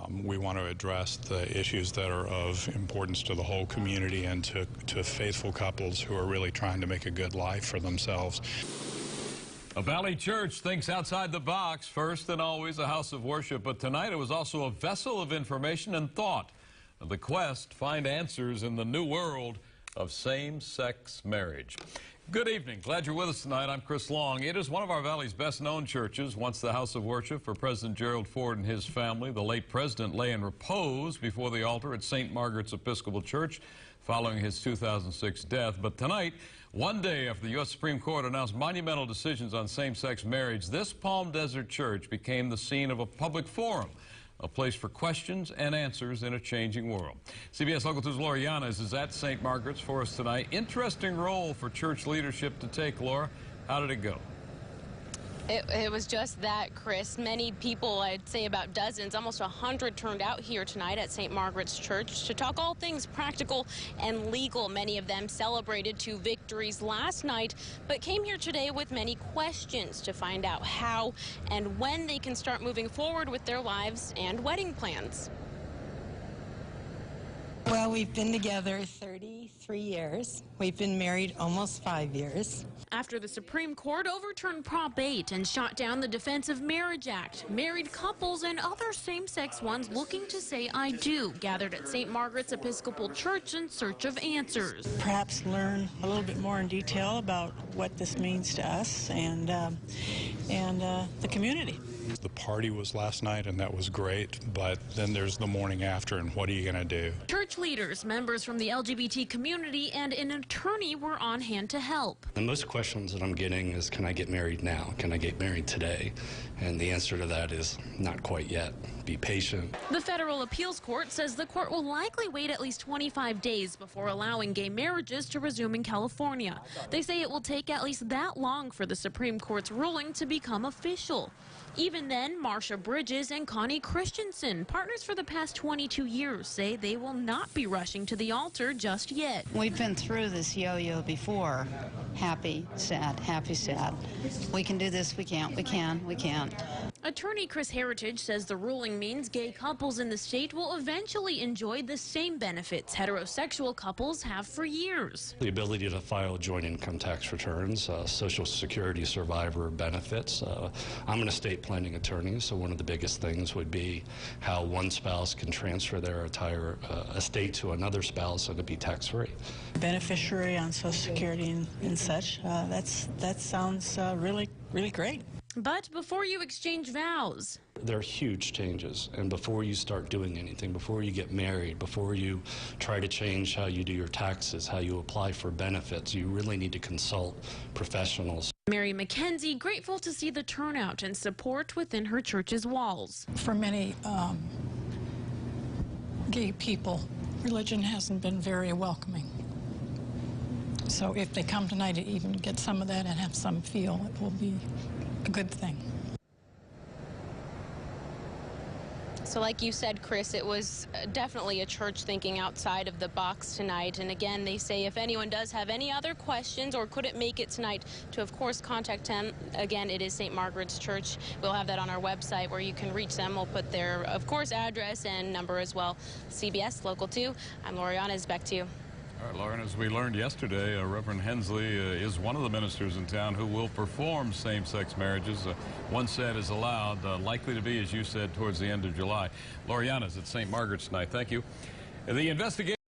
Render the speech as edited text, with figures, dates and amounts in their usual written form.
We want to address the issues that are of importance to the whole community and to faithful couples who are really trying to make a good life for themselves. A Valley church thinks outside the box, first and always a house of worship, but tonight it was also a vessel of information and thought. The quest to find answers in the new world of same-sex marriage. Good evening. Glad you're with us tonight. I'm Chris Long. It is one of our Valley's best-known churches, once the house of worship for President Gerald Ford and his family. The late president lay in repose before the altar at St. Margaret's Episcopal Church following his 2006 death. But tonight, one day after the U.S. Supreme Court announced monumental decisions on same-sex marriage, this Palm Desert church became the scene of a public forum, a place for questions and answers in a changing world. CBS Local 2's Laura Yanes is at St. Margaret's for us tonight. Interesting role for church leadership to take, Laura. How did it go? It was just that, Chris. Many people, I'd say about dozens, almost 100 turned out here tonight at St. Margaret's Church to talk all things practical and legal. Many of them celebrated 2 victories last night, but came here today with many questions to find out how and when they can start moving forward with their lives and wedding plans. Well, we've been together 33 years. We've been married almost 5 years. After the Supreme Court overturned Prop 8 and shot down the Defense of Marriage Act, married couples and other same-sex ones looking to say I do gathered at St. Margaret's Episcopal Church in search of answers. Perhaps learn a little bit more in detail about what this means to us and the community. The party was last night, and that was great, but then there's the morning after, and what are you going to do? Church leaders, members from the LGBT community, and an attorney were on hand to help. The most questions that I'm getting is, can I get married now? Can I get married today? And the answer to that is not quite yet. Be patient. The Federal Appeals Court says the court will likely wait at least 25 days before allowing gay marriages to resume in California. They say it will take at least that long for the Supreme Court's ruling to become official. Even then, Marsha Bridges and Connie Christensen, partners for the past 22 years, say they will not be rushing to the altar just yet. We've been through this yo-yo before. Happy, sad, happy, sad. We can do this, we can't, we can, we can't. Attorney Chris Heritage says the ruling means gay couples in the state will eventually enjoy the same benefits heterosexual couples have for years. The ability to file joint income tax returns, Social Security survivor benefits. I'm an estate planning attorney, so one of the biggest things would be how one spouse can transfer their entire estate to another spouse and to be tax-free. Beneficiary on Social Security and such. That sounds really great. But before you exchange vows, there are huge changes, and before you start doing anything, before you get married, before you try to change how you do your taxes, how you apply for benefits, you really need to consult professionals. Mary McKenzie grateful to see the turnout and support within her church's walls. For many gay people, religion hasn't been very welcoming. So if they come tonight to even get some of that and have some feel, it will be a good thing. So like you said, Chris, it was definitely a church thinking outside of the box tonight. And again, they say if anyone does have any other questions or couldn't make it tonight, to of course contact them. Again, it is St. Margaret's Church. We'll have that on our website where you can reach them. We'll put their, of course, address and number as well. CBS Local 2, I'm Laura Yanes. Back to you. All right, Lauren, as we learned yesterday, Reverend Hensley is one of the ministers in town who will perform same-sex marriages. One set is allowed, likely to be, as you said, towards the end of July. Laura Yanes at St. Margaret's tonight. Thank you. The investigation